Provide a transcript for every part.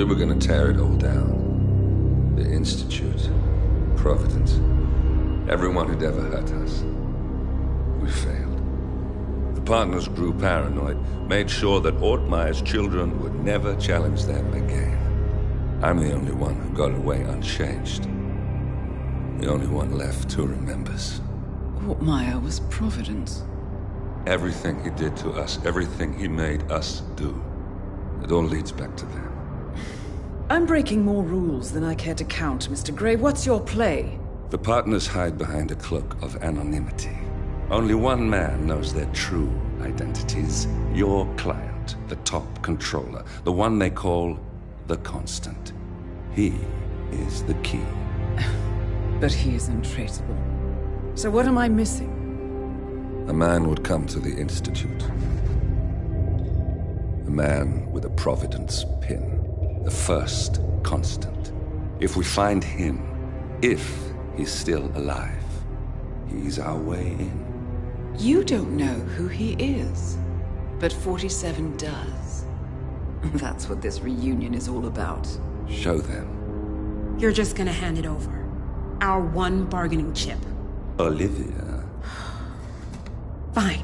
We were gonna tear it all down. The Institute, Providence, everyone who'd ever hurt us. We failed. The partners grew paranoid, made sure that Ortmeyer's children would never challenge them again. I'm the only one who got away unchanged. The only one left who remembers. Ortmeyer was Providence. Everything he did to us, everything he made us do, it all leads back to them. I'm breaking more rules than I care to count, Mr. Gray. What's your play? The partners hide behind a cloak of anonymity. Only one man knows their true identities. Your client, the top controller, the one they call the Constant. He is the key. But he is untraceable. So what am I missing? A man would come to the Institute. A man with a Providence pin. The first Constant. If we find him, if he's still alive, he's our way in. You don't know who he is, but 47 does. That's what this reunion is all about. Show them. You're just gonna hand it over. Our one bargaining chip. Olivia. Fine.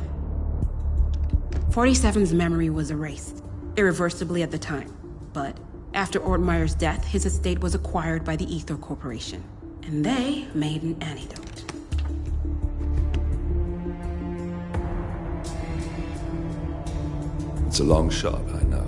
47's memory was erased, irreversibly at the time. But after Ortmeyer's death, his estate was acquired by the Ether Corporation. And they made an antidote. It's a long shot, I know.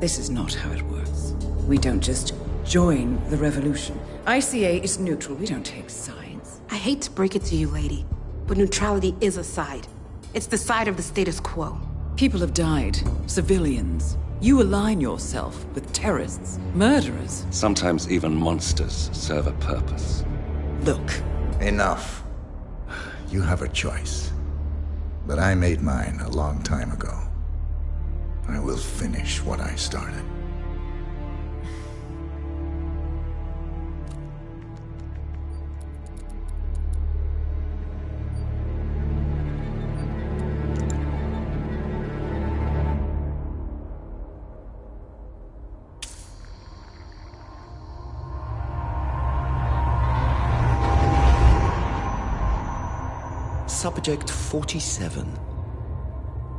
This is not how it works. We don't just join the revolution. ICA is neutral. We don't take sides. I hate to break it to you, lady, but neutrality is a side. It's the side of the status quo. People have died. Civilians. You align yourself with terrorists, murderers. Sometimes even monsters serve a purpose. Look. Enough. You have a choice. But I made mine a long time ago. I will finish what I started. Subject 47.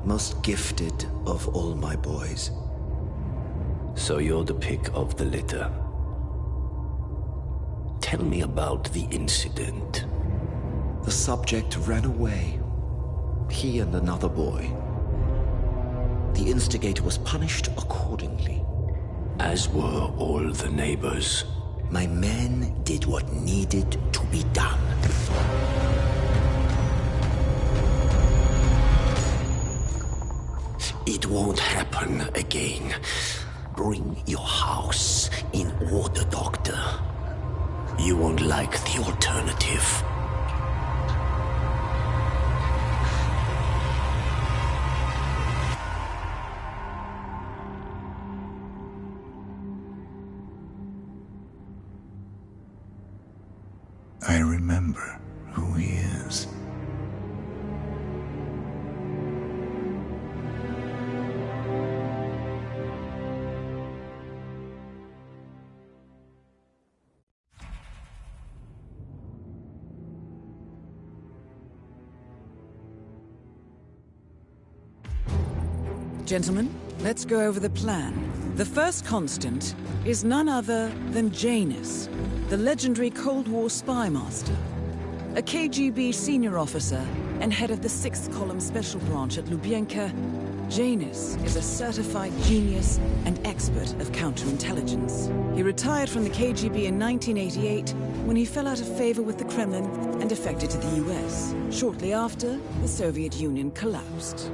Most gifted of all my boys. So you're the pick of the litter. Tell me about the incident. The subject ran away. He and another boy. The instigator was punished accordingly. As were all the neighbors. My men did what needed to be done. It won't happen again. Bring your house in order, Doctor. You won't like the alternative. I remember who he is. Gentlemen, let's go over the plan. The first Constant is none other than Janus, the legendary Cold War spy master, a KGB senior officer and head of the 6th Column Special Branch at Lubyanka. Janus is a certified genius and expert of counterintelligence. He retired from the KGB in 1988 when he fell out of favor with the Kremlin and defected to the US, shortly after the Soviet Union collapsed.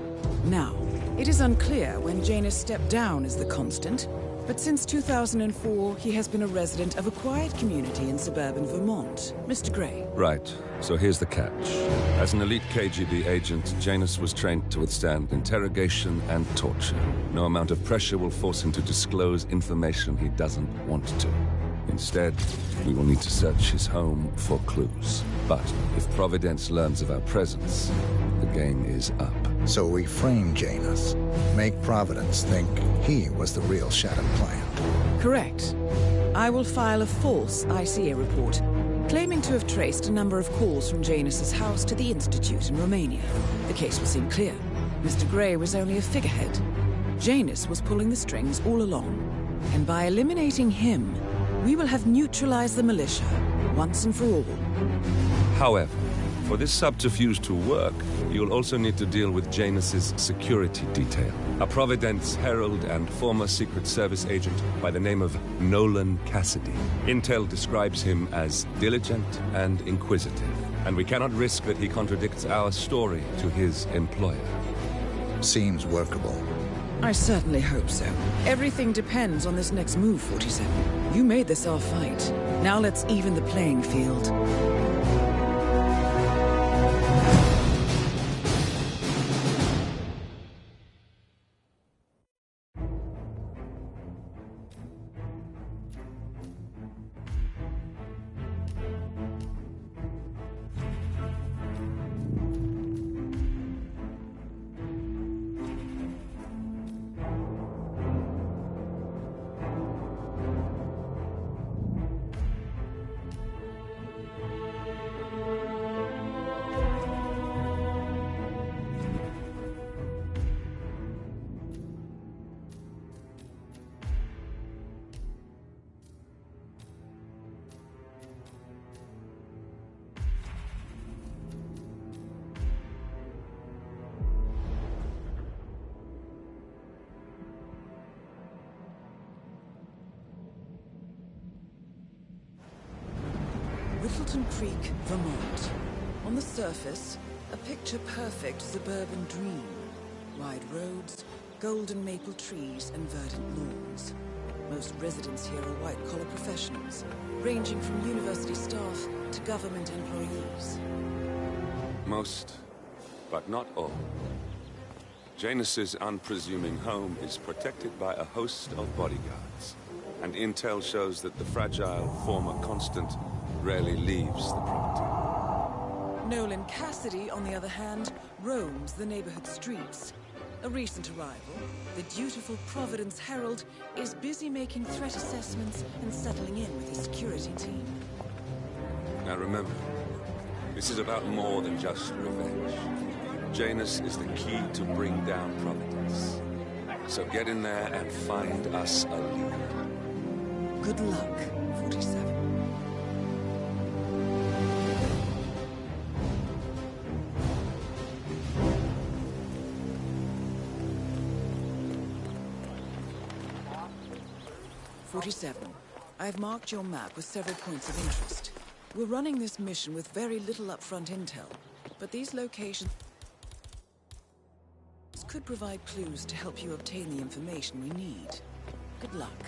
Now, it is unclear when Janus stepped down as the Constant, but since 2004, he has been a resident of a quiet community in suburban Vermont. Mr. Gray. Right. So here's the catch. As an elite KGB agent, Janus was trained to withstand interrogation and torture. No amount of pressure will force him to disclose information he doesn't want to. Instead, we will need to search his home for clues. But if Providence learns of our presence, the game is up. So we frame Janus, make Providence think he was the real Shadow client. Correct. I will file a false ICA report, claiming to have traced a number of calls from Janus's house to the Institute in Romania. The case will seem clear. Mr. Grey was only a figurehead. Janus was pulling the strings all along. And by eliminating him, we will have neutralized the militia, once and for all. However, for this subterfuge to work, you'll also need to deal with Janus's security detail. A Providence herald and former Secret Service agent by the name of Nolan Cassidy. Intel describes him as diligent and inquisitive, and we cannot risk that he contradicts our story to his employer. Seems workable. I certainly hope so. Everything depends on this next move, 47. You made this our fight. Now let's even the playing field. Whittleton Creek, Vermont. On the surface, a picture-perfect suburban dream. Wide roads, golden maple trees, and verdant lawns. Most residents here are white-collar professionals, ranging from university staff to government employees. Most, but not all. Janus's unpresuming home is protected by a host of bodyguards, and intel shows that the fragile former Constant rarely leaves the property. Nolan Cassidy, on the other hand, roams the neighborhood streets. A recent arrival, the dutiful Providence Herald is busy making threat assessments and settling in with his security team. Now remember, this is about more than just revenge. Janus is the key to bring down Providence. So get in there and find us a leader. Good luck, 47. I've marked your map with several points of interest. We're running this mission with very little upfront intel, but these locations could provide clues to help you obtain the information we need. Good luck.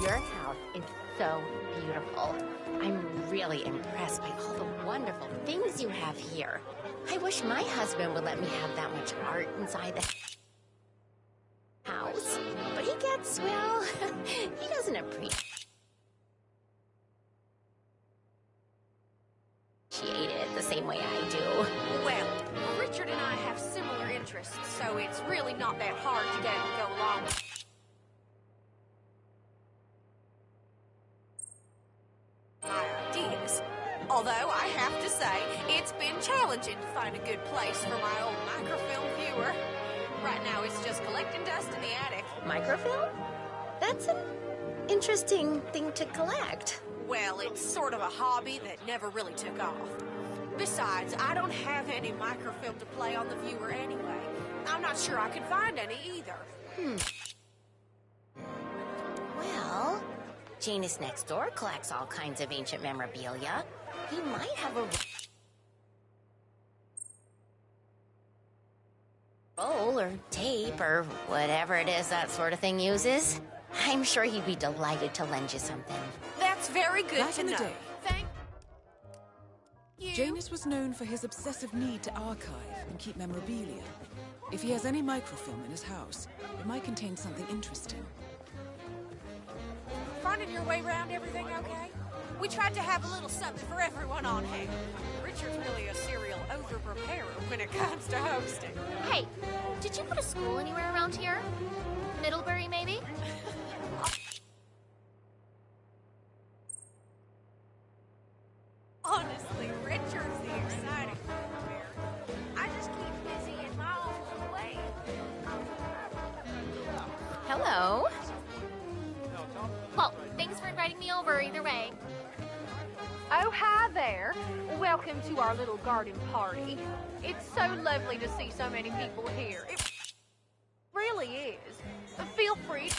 Your house is so beautiful. I'm really impressed by all the wonderful things you have here. I wish my husband would let me have that much art inside the house. But he gets, well, he doesn't appreciate it the same way I do. Well, Richard and not that hard to get and go along with. My ideas. Although I have to say, it's been challenging to find a good place for my old microfilm viewer. Right now, it's just collecting dust in the attic. Microfilm? That's an interesting thing to collect. Well, it's sort of a hobby that never really took off. Besides, I don't have any microfilm to play on the viewer anyway. I'm not sure I could find any either. Well, Janus next door collects all kinds of ancient memorabilia. He might have a roll or tape or whatever it is that sort of thing uses. I'm sure he'd be delighted to lend you something. That's very good Back to in the know. day, Thank you. Janus was known for his obsessive need to archive and keep memorabilia. If he has any microfilm in his house, it might contain something interesting. Finding your way around everything okay? We tried to have a little something for everyone on hand. Richard's really a serial over-preparer when it comes to hosting. Hey, did you go to school anywhere around here? Middlebury, maybe? Honestly, Richard's the exciting one here. I just keep busy in my own way. Hello. Well, thanks for inviting me over either way. Oh, hi there. Welcome to our little garden party. It's so lovely to see so many people here. It really is. Feel free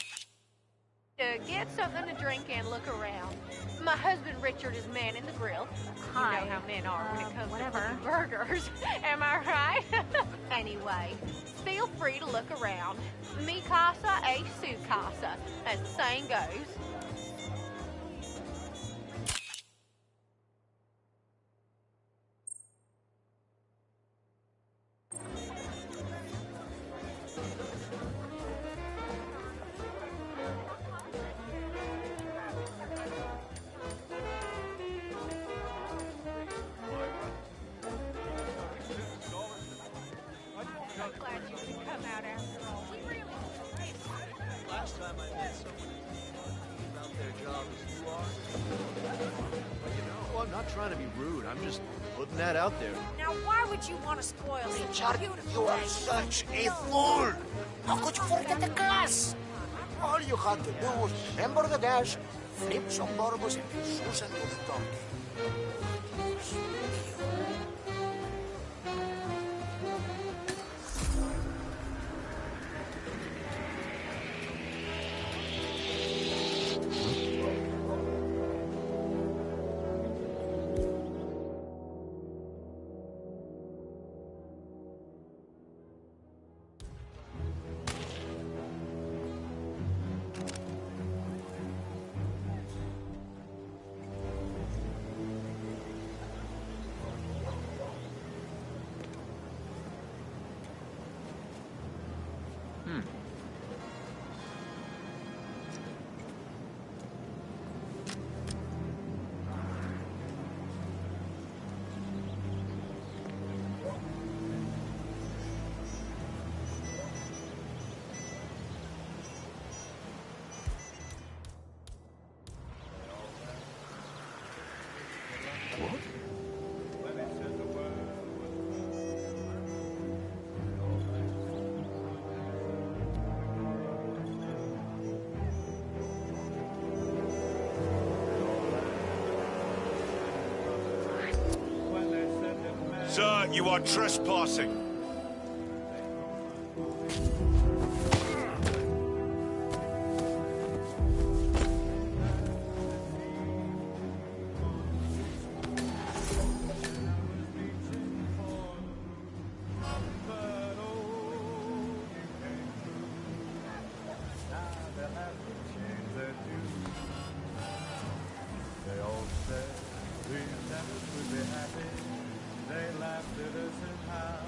to get something to drink and look around. My husband Richard is manning the grill. Hi. You know how men are when it comes whatever. to cooking burgers. Am I right? Anyway, feel free to look around. Mi casa es su casa, as the saying goes. I'm glad you could come out after all. We really Last time I met someone about their job as you are. Well, you know, I'm not trying to be rude. I'm just putting that out there. Now, why would you want to spoil such a beautiful You are day? such a fool! How could you forget the class? All you had to do was remember the dash, flip some burgers, and give Susan to the donkey. Sir, you are trespassing. They all said we never could be happy. They laughed at us and how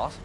boss.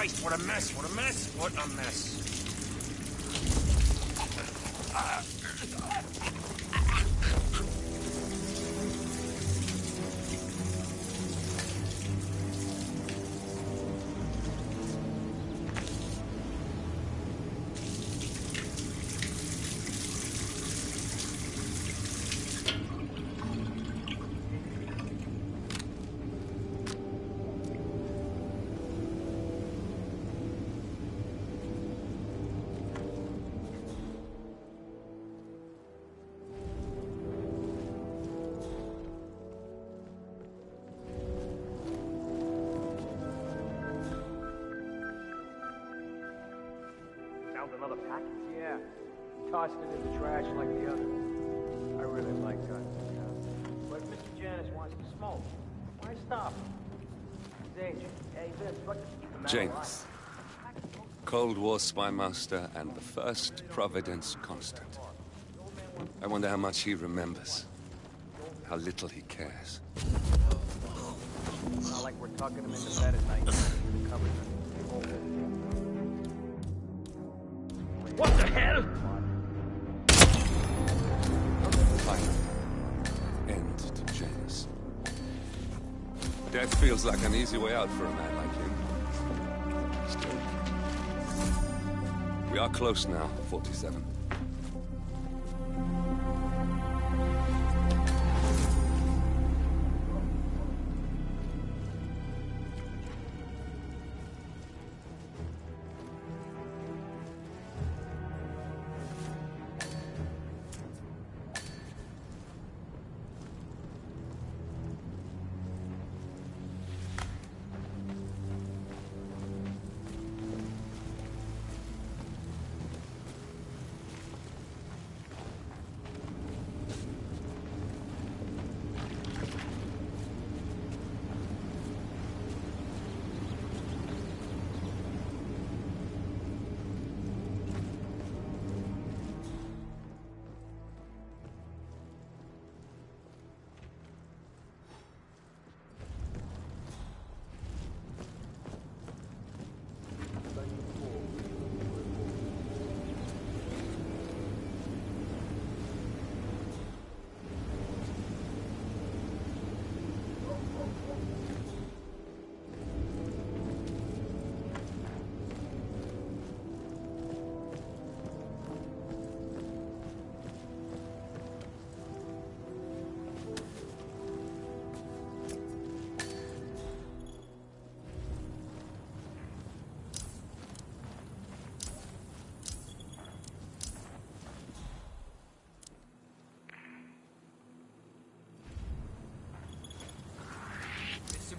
Christ, what a mess, what a mess, what a mess. Found another package? Yeah. Tossed it in the trash like the others. I really like guns. But if Mr. Janus wants to smoke, why stop him? Danger. Hey, Vince, look. Janus. Cold War spy master and the first Providence constant. I wonder how much he remembers. How little he cares. Not like we're tucking him into bed at night. Covers him. What the hell? Final end to Janus. Death feels like an easy way out for a man like him. Still. We are close now, 47.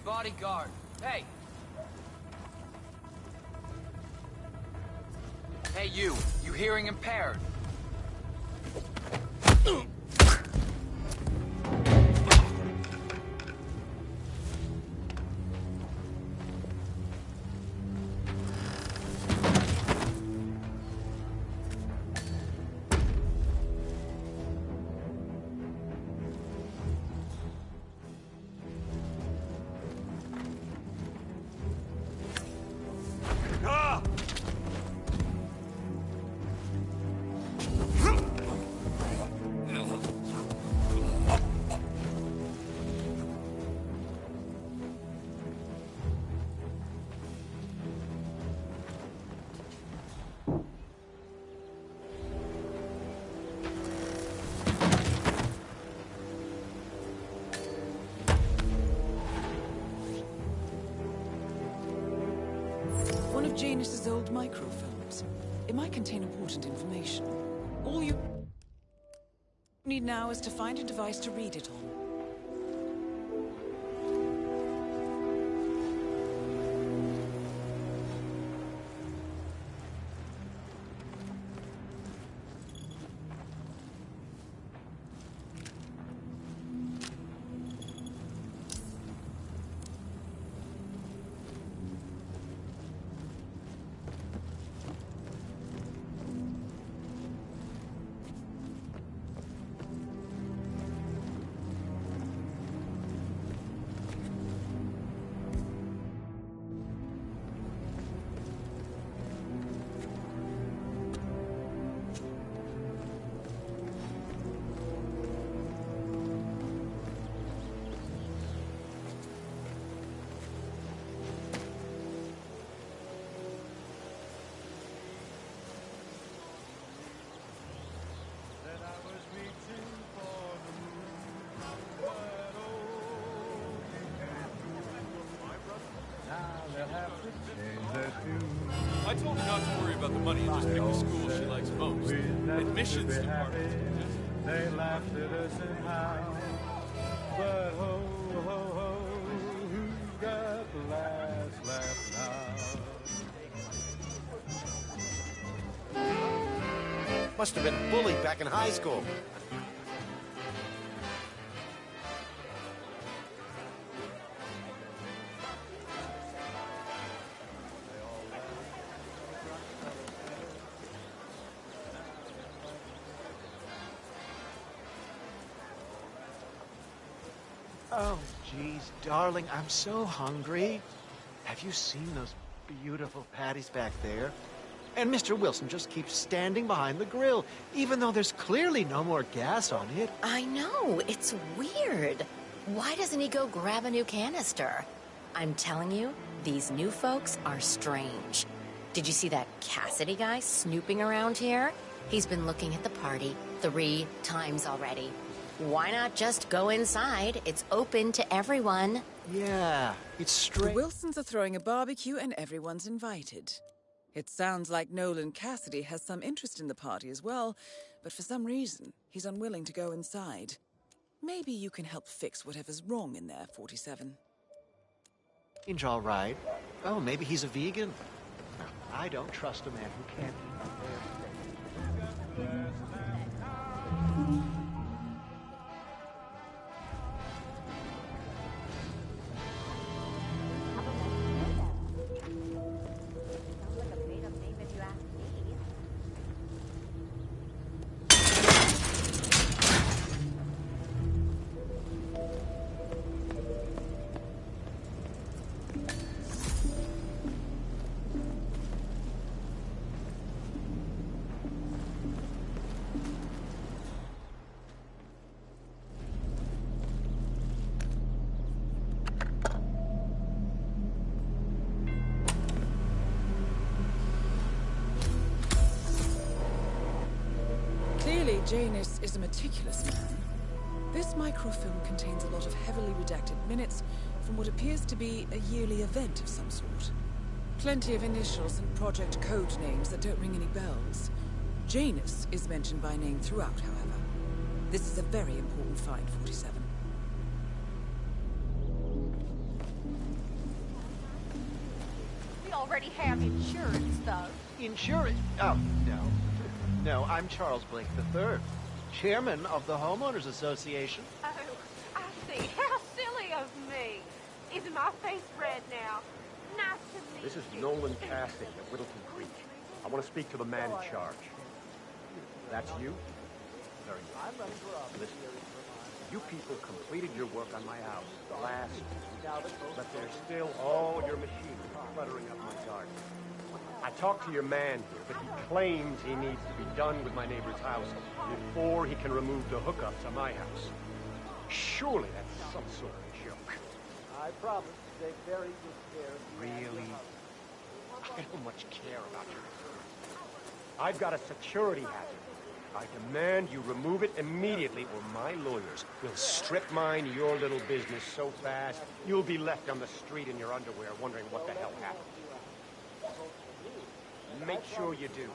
bodyguard. Hey! Hey, you. You hearing impaired. One of Janus's old microfilms. It might contain important information. All you need now is to find a device to read it on. I told her not to worry about the money and just pick the school she likes most. Admissions department. They laughed at us and how. But ho, ho, ho, who's got the last laugh now? Must have been bullied back in high school. Oh, geez, darling, I'm so hungry. Have you seen those beautiful patties back there? And Mr. Wilson just keeps standing behind the grill, even though there's clearly no more gas on it. I know, it's weird. Why doesn't he go grab a new canister? I'm telling you, these new folks are strange. Did you see that Cassidy guy snooping around here? He's been looking at the party 3 times already. Why not just go inside? It's open to everyone. Yeah, it's strange. The Wilsons are throwing a barbecue and everyone's invited. It sounds like Nolan Cassidy has some interest in the party as well, but for some reason, he's unwilling to go inside. Maybe you can help fix whatever's wrong in there, 47. Strange, all right. Oh, maybe he's a vegan. I don't trust a man who can't eat a fair steak. Janus is a meticulous man. This microfilm contains a lot of heavily redacted minutes from what appears to be a yearly event of some sort. Plenty of initials and project code names that don't ring any bells. Janus is mentioned by name throughout, however. This is a very important find, 47. already have insurance, though. Insurance? Oh, no. No, I'm Charles Blake III, chairman of the Homeowners Association. Oh, I see. How silly of me. Is my face red now? Nice to meet you. This is Nolan Casting at Whittleton Creek. I want to speak to the man in charge. That's you? Very good. Listen, you people completed your work on my house last week, but there's still all your machinery cluttering up my garden. I talked to your man here, but he claims he needs to be done with my neighbor's house before he can remove the hookup to my house. Surely that's some sort of joke. I promise to take very good care of you. Really? I don't much care about you. I've got a security hazard. I demand you remove it immediately, or my lawyers will strip mine your little business so fast, you'll be left on the street in your underwear wondering what the hell happened. Make sure you do.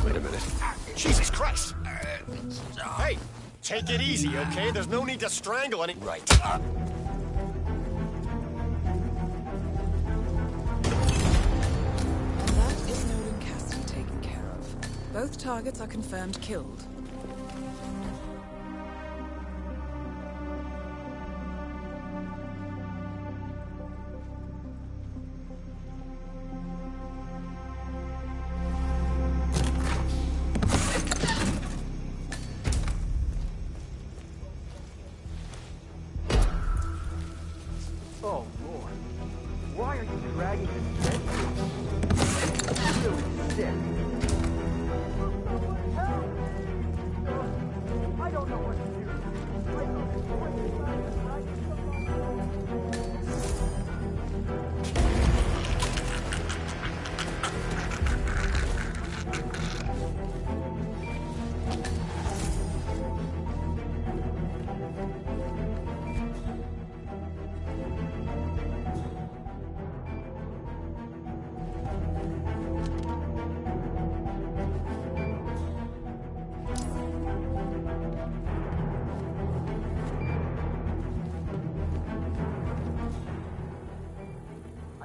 Wait a minute. Jesus Christ! Hey, take it easy, okay? There's no need to strangle any... Right. That is Nolan Casting taken care of. Both targets are confirmed killed. Oh, Lord. Why are you dragging this dead thing? I'm really sick. I don't know what to do.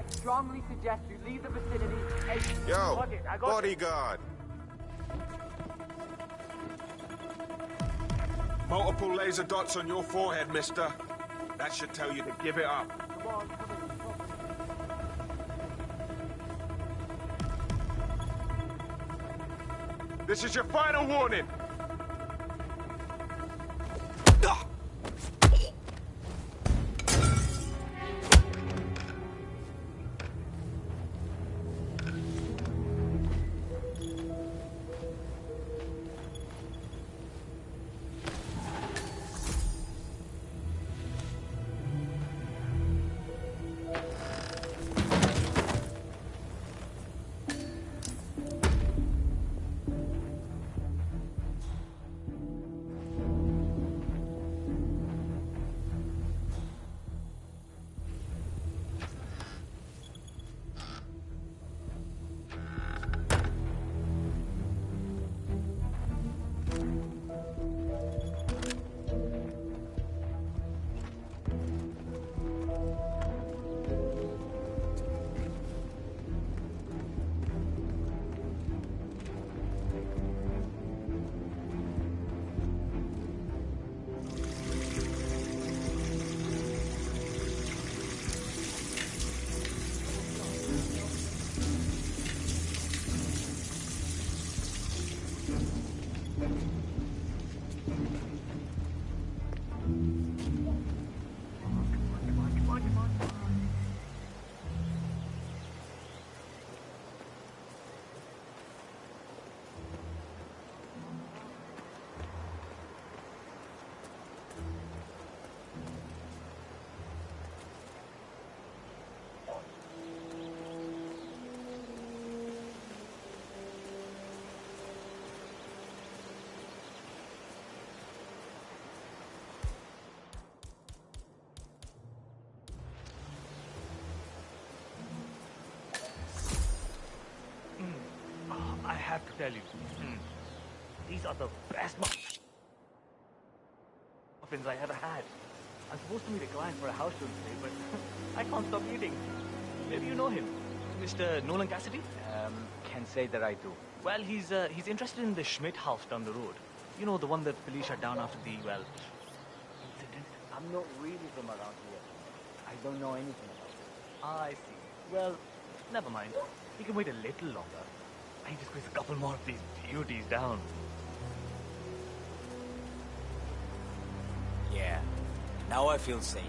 Strongly suggest you leave the vicinity. Yo, Fuck it, I got bodyguard. Multiple laser dots on your forehead, mister. That should tell you to give it up. This is your final warning. have to tell you. These are the best muffins I ever had. I'm supposed to meet a client for a house tour today, but I can't stop eating. Maybe you know him. Mr. Nolan Cassidy? Can't say that I do. Well, he's interested in the Schmidt house down the road. You know, the one that police shut down after the, well, incident? I'm not really from around here. I don't know anything about it. I see. Well, never mind. We can wait a little longer. I need to squeeze a couple more of these beauties down. Yeah. Now I feel safe.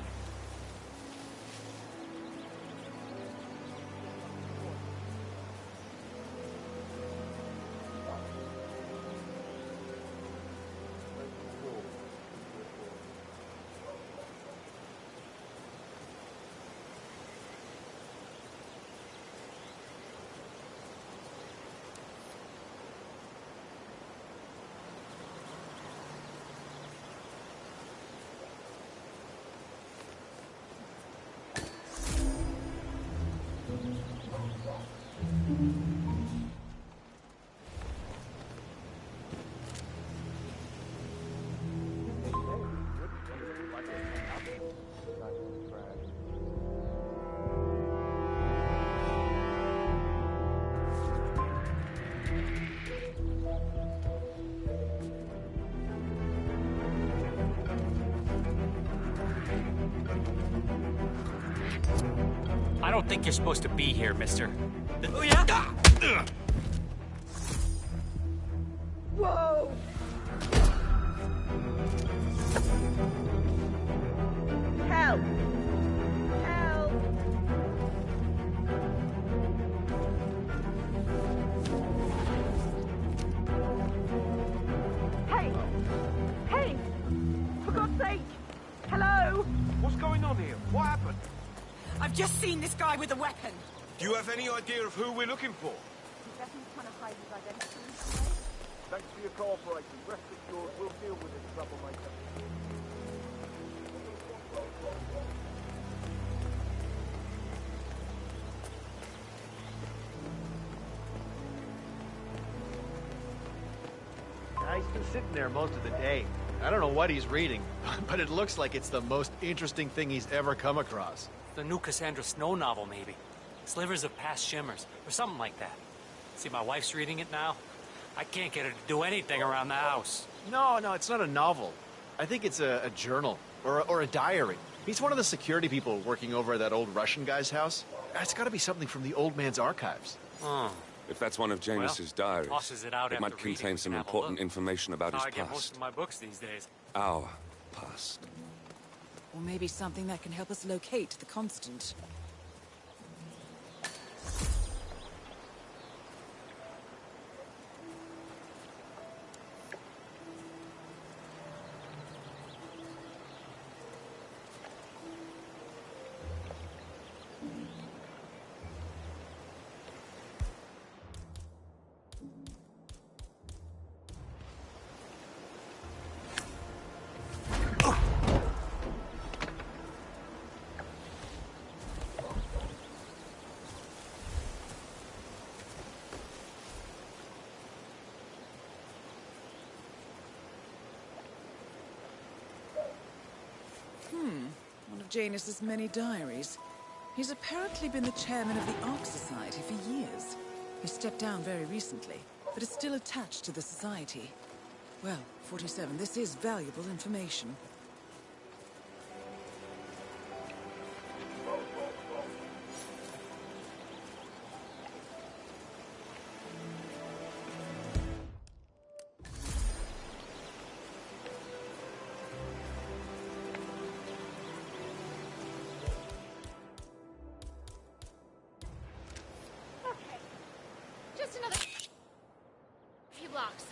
I don't think you're supposed to be here, mister. Oh, yeah? Whoa! Help! Help! Hey! Hey! For God's sake! Hello? What's going on here? What happened? I've just seen this guy with a weapon. Do you have any idea of who we're looking for? He's definitely trying to hide his identity. Thanks for your cooperation. Rest assured, we'll deal with this troublemaker. He's been sitting there most of the day. I don't know what he's reading, but it looks like it's the most interesting thing he's ever come across. The new Cassandra Snow novel, maybe. Slivers of Past Shimmers, or something like that. See, my wife's reading it now. I can't get her to do anything around the house. No, it's not a novel. I think it's a journal, or a diary. He's one of the security people working over at that old Russian guy's house. It's gotta be something from the old man's archives. Oh. If that's one of Janus's diaries, tosses it out it might after reading, contain we some can have a important look. information about That's his how I get most past. of my books these days. Our past. Or maybe something that can help us locate the Constant. One of Janus's many diaries. He's apparently been the chairman of the Ark Society for years. He stepped down very recently, but is still attached to the society. Well, 47, this is valuable information. Just another few blocks.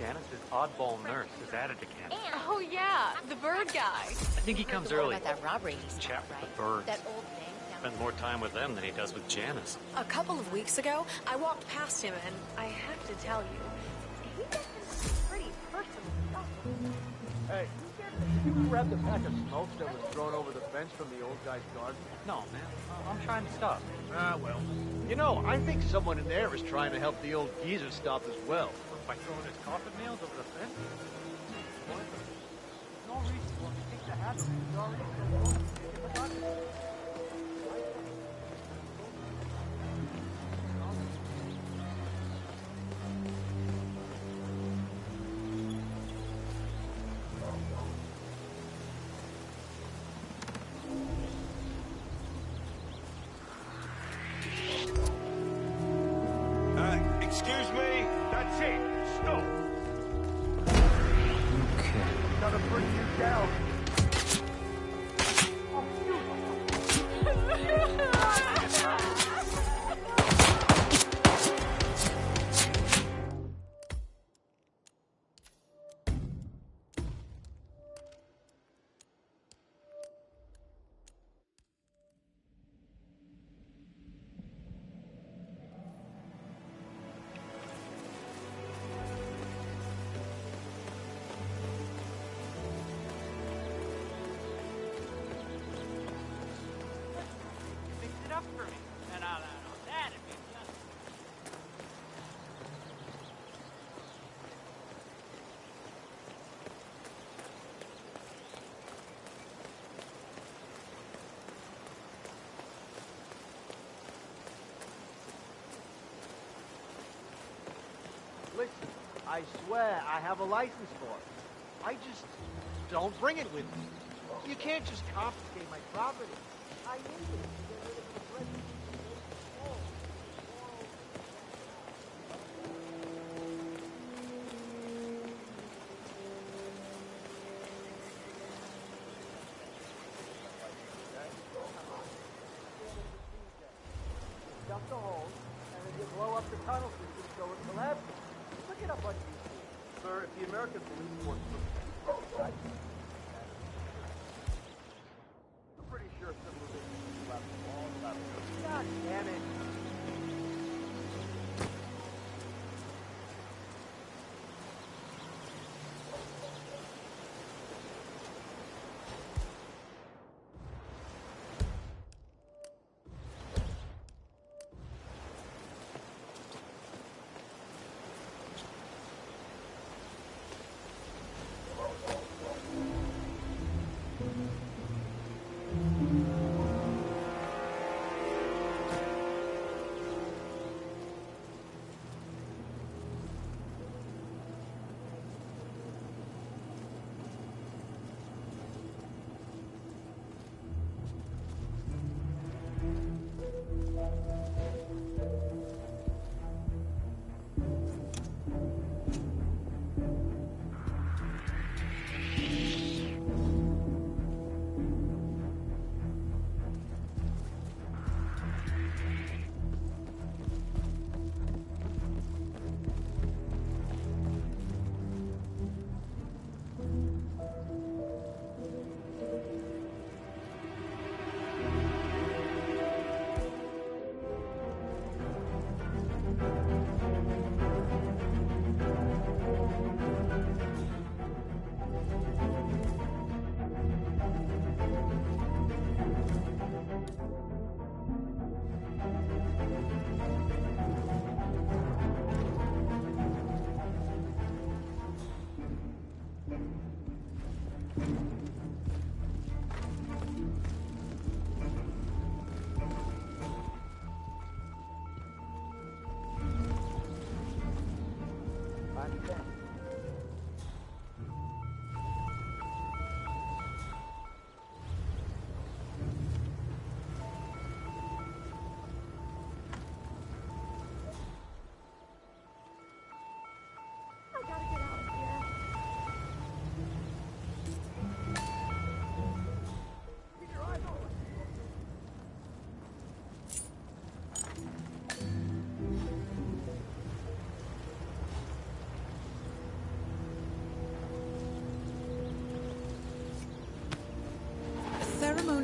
Janice's oddball nurse is added to camp. Oh yeah, the bird guy. I think he comes early. About that robbery he Chat stopped, with right? the birds. That old bank down Spends more time with them than he does with Janice. A couple of weeks ago, I walked past him and I have to tell you, he gets into some pretty personal stuff. Hey, did you grab the pack of smokes that was thrown over the fence from the old guy's garden? No, man. I'm trying to stop. Ah, well. You know, I think someone in there is trying to help the old geezer stop as well. By throwing his coffin nails over the fence? No reason for him to take the hat off. He's already so close. Excuse me? That's it. Stop. Okay. Gotta bring you down. Fix it up for me. And I'll add on that if it's nothing. Listen, I swear I have a license for it. I just don't bring it with me. You can't just confiscate my property. I need it to get rid of the threat. Dump the hole, and then you blow up the tunnel system so it collapses. Look it up on YouTube. Sir, if the American police force I'm pretty sure civilization left long left. God damn it.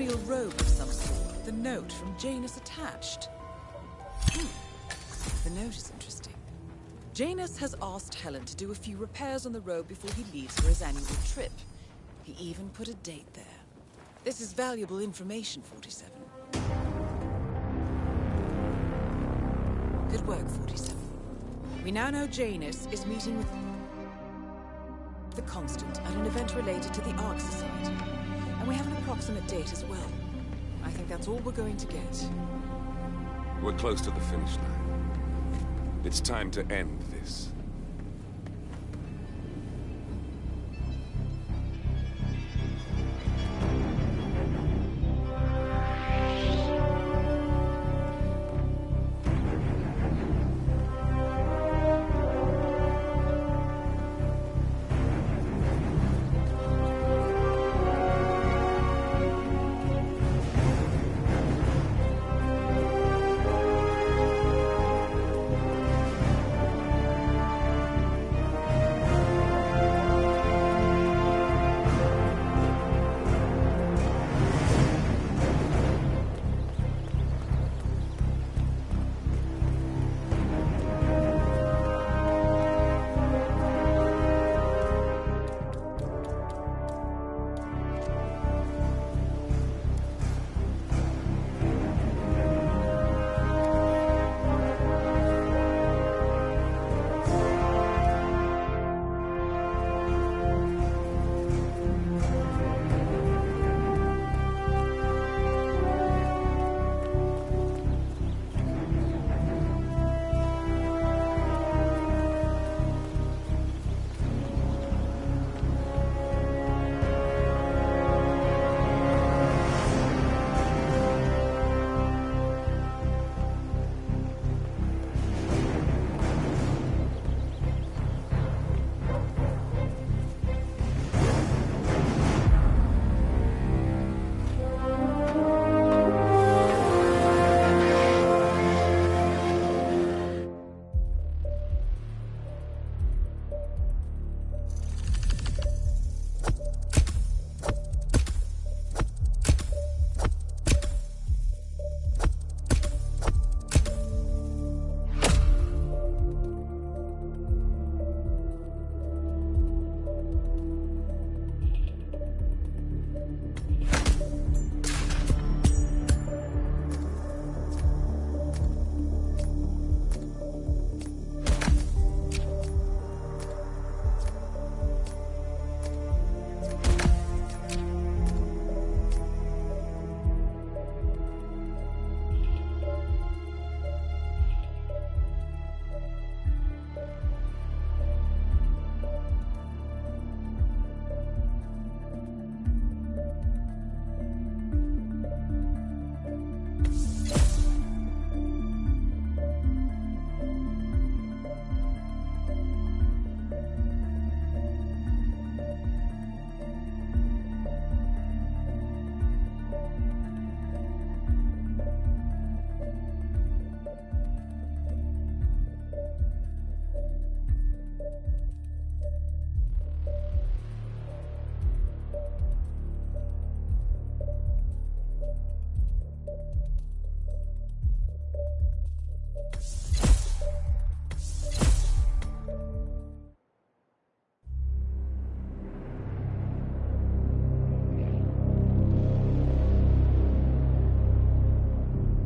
imperial robe of some sort with a note from Janus attached. The note is interesting. Janus has asked Helen to do a few repairs on the robe before he leaves for his annual trip. He even put a date there. This is valuable information, 47. Good work, 47. We now know Janus is meeting with the Constant at an event related to the Ark Society. And we have an approximate date as well. I think that's all we're going to get. We're close to the finish line. It's time to end this.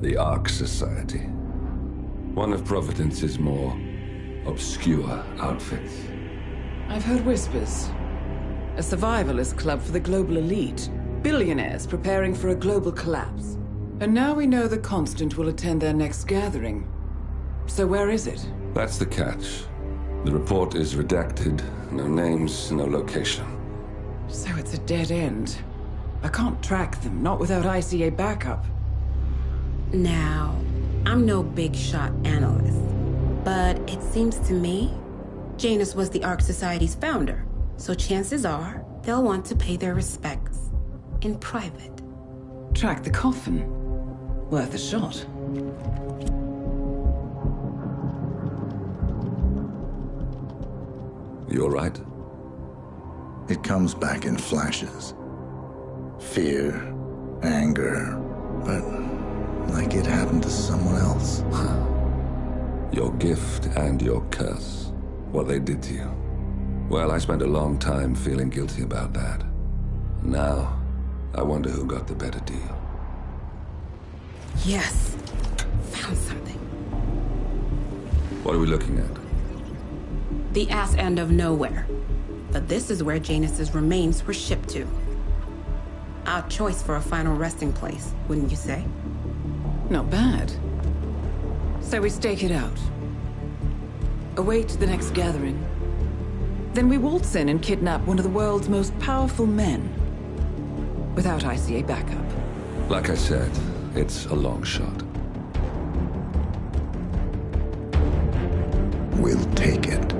The Ark Society. One of Providence's more obscure outfits. I've heard whispers. A survivalist club for the global elite. Billionaires preparing for a global collapse. And now we know the Constant will attend their next gathering. So where is it? That's the catch. The report is redacted. No names, no location. So it's a dead end. I can't track them, not without ICA backup. Now, I'm no big shot analyst, but it seems to me Janus was the Ark Society's founder, so chances are they'll want to pay their respects in private. Track the coffin. Worth a shot. You all right? It comes back in flashes. Fear Anger. But like it happened to someone else. Your gift and your curse. What they did to you. Well, I spent a long time feeling guilty about that. Now, I wonder who got the better deal. Yes. Found something. What are we looking at? The ass end of nowhere. But this is where Janus's remains were shipped to. Our choice for a final resting place, wouldn't you say? Not bad. So we stake it out. Await the next gathering. Then we waltz in and kidnap one of the world's most powerful men. Without ICA backup. Like I said, it's a long shot. We'll take it.